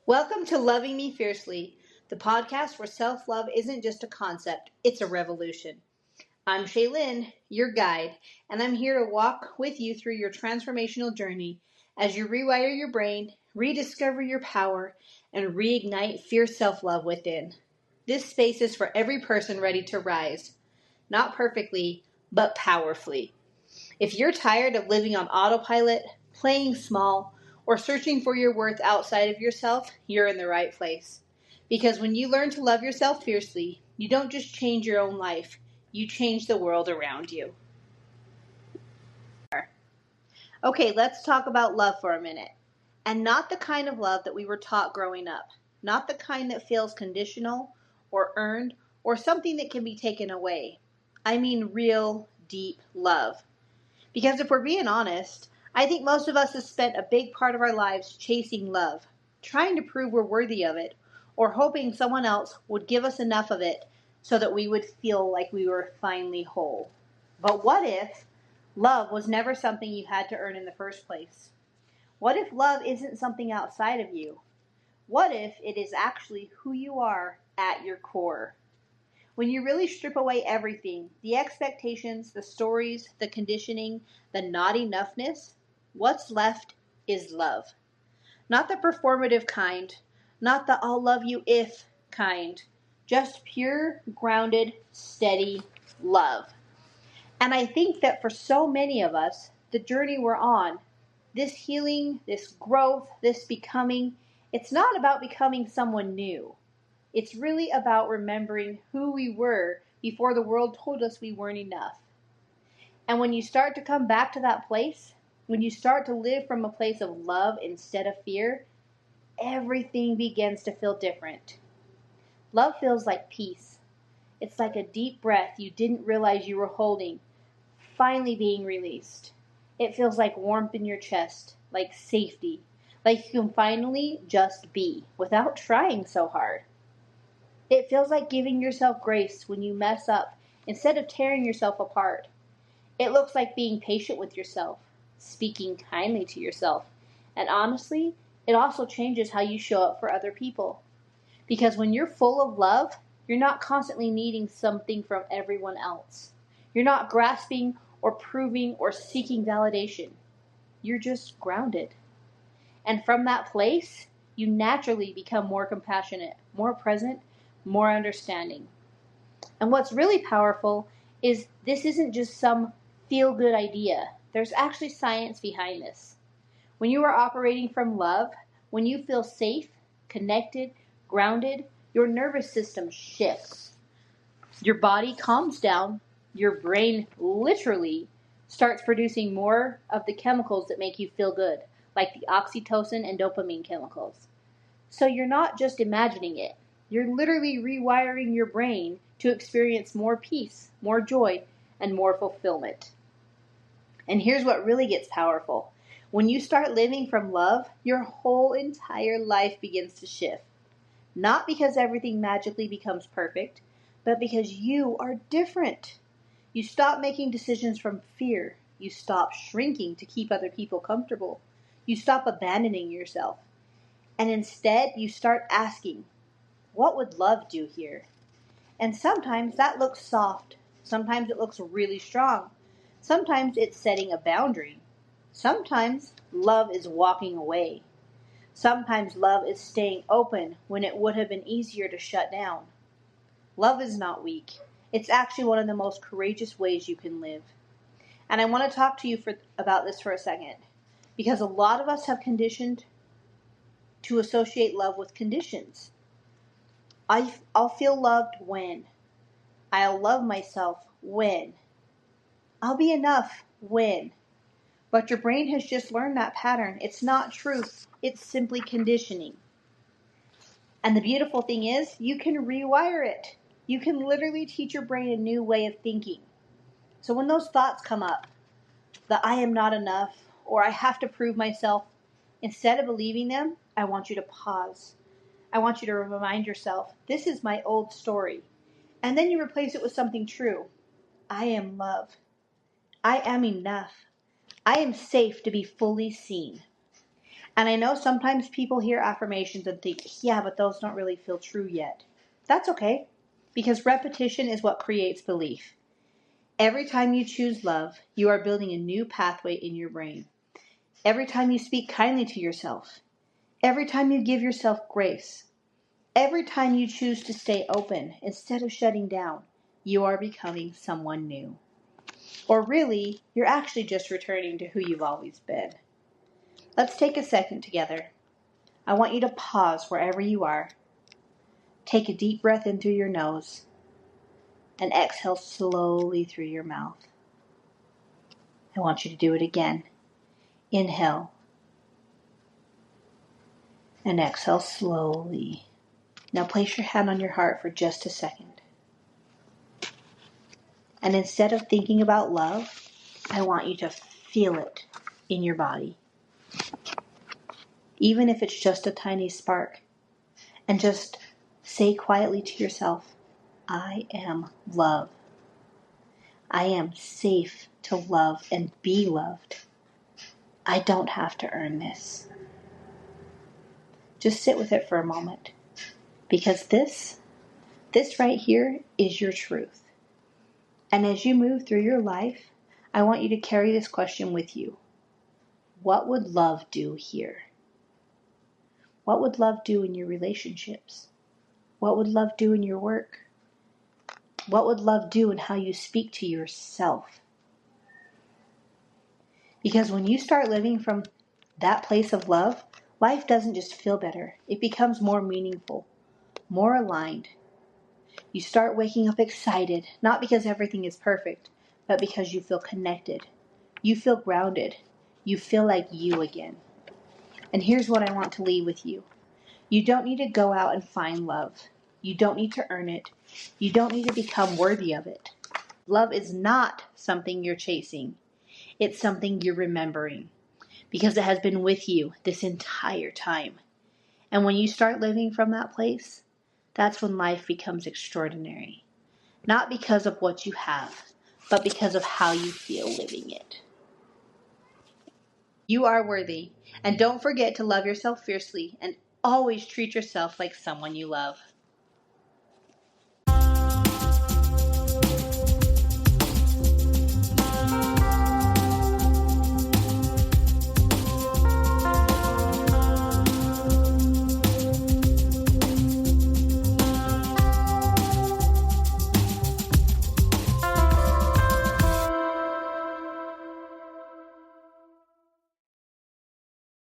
Welcome to Loving Me Fiercely, the podcast where self love isn't just a concept, it's a revolution. I'm Shaylin, your guide, and I'm here to walk with you through your transformational journey as you rewire your brain, rediscover your power, and reignite fierce self love within. This space is for every person ready to rise, not perfectly, but powerfully. If you're tired of living on autopilot, playing small, or searching for your worth outside of yourself, you're in the right place. Because when you learn to love yourself fiercely, you don't just change your own life, you change the world around you. Okay, let's talk about love for a minute. And not the kind of love that we were taught growing up. Not the kind that feels conditional or earned or something that can be taken away. I mean real, deep love. Because if we're being honest, I think most of us have spent a big part of our lives chasing love, trying to prove we're worthy of it, or hoping someone else would give us enough of it so that we would feel like we were finally whole. But what if love was never something you had to earn in the first place? What if love isn't something outside of you? What if it is actually who you are at your core? When you really strip away everything, the expectations, the stories, the conditioning, the not enoughness, what's left is love. Not the performative kind, not the I'll love you if kind, just pure, grounded, steady love. And I think that for so many of us, the journey we're on, this healing, this growth, this becoming, it's not about becoming someone new. It's really about remembering who we were before the world told us we weren't enough. And when you start to come back to that place, when you start to live from a place of love instead of fear, everything begins to feel different. Love feels like peace. It's like a deep breath you didn't realize you were holding, finally being released. It feels like warmth in your chest, like safety, like you can finally just be without trying so hard. It feels like giving yourself grace when you mess up instead of tearing yourself apart. It looks like being patient with yourself, speaking kindly to yourself, and honestly, it also changes how you show up for other people. Because when you're full of love, you're not constantly needing something from everyone else. You're not grasping or proving or seeking validation. You're just grounded. And from that place, you naturally become more compassionate, more present, more understanding. And what's really powerful is this isn't just some feel-good idea. There's actually science behind this. When you are operating from love, when you feel safe, connected, grounded, your nervous system shifts. Your body calms down. Your brain literally starts producing more of the chemicals that make you feel good, like the oxytocin and dopamine chemicals. So you're not just imagining it. You're literally rewiring your brain to experience more peace, more joy, and more fulfillment. And here's what really gets powerful. When you start living from love, your whole entire life begins to shift. Not because everything magically becomes perfect, but because you are different. You stop making decisions from fear. You stop shrinking to keep other people comfortable. You stop abandoning yourself. And instead, you start asking, what would love do here? And sometimes that looks soft. Sometimes it looks really strong. Sometimes it's setting a boundary. Sometimes love is walking away. Sometimes love is staying open when it would have been easier to shut down. Love is not weak. It's actually one of the most courageous ways you can live. And I want to talk to you about this for a second. Because a lot of us have conditioned to associate love with conditions. I'll feel loved when. I'll love myself when. I'll be enough when. But your brain has just learned that pattern. It's not truth. It's simply conditioning. And the beautiful thing is, you can rewire it. You can literally teach your brain a new way of thinking. So when those thoughts come up, the I am not enough, or I have to prove myself, instead of believing them, I want you to pause. I want you to remind yourself, this is my old story. And then you replace it with something true. I am love. I am enough. I am safe to be fully seen. And I know sometimes people hear affirmations and think, yeah, but those don't really feel true yet. That's okay, because repetition is what creates belief. Every time you choose love, you are building a new pathway in your brain. Every time you speak kindly to yourself, every time you give yourself grace, every time you choose to stay open instead of shutting down, you are becoming someone new. Or really, you're actually just returning to who you've always been. Let's take a second together. I want you to pause wherever you are. Take a deep breath in through your nose and exhale slowly through your mouth. I want you to do it again. Inhale and exhale slowly. Now place your hand on your heart for just a second. And instead of thinking about love, I want you to feel it in your body. Even if it's just a tiny spark. And just say quietly to yourself, I am love. I am safe to love and be loved. I don't have to earn this. Just sit with it for a moment. Because this right here is your truth. And as you move through your life, I want you to carry this question with you. What would love do here? What would love do in your relationships? What would love do in your work? What would love do in how you speak to yourself? Because when you start living from that place of love, life doesn't just feel better. It becomes more meaningful, more aligned. You start waking up excited, not because everything is perfect, but because you feel connected. You feel grounded. You feel like you again. And here's what I want to leave with you. You don't need to go out and find love. You don't need to earn it. You don't need to become worthy of it. Love is not something you're chasing. It's something you're remembering because it has been with you this entire time. And when you start living from that place, that's when life becomes extraordinary. Not because of what you have, but because of how you feel living it. You are worthy. And don't forget to love yourself fiercely and always treat yourself like someone you love.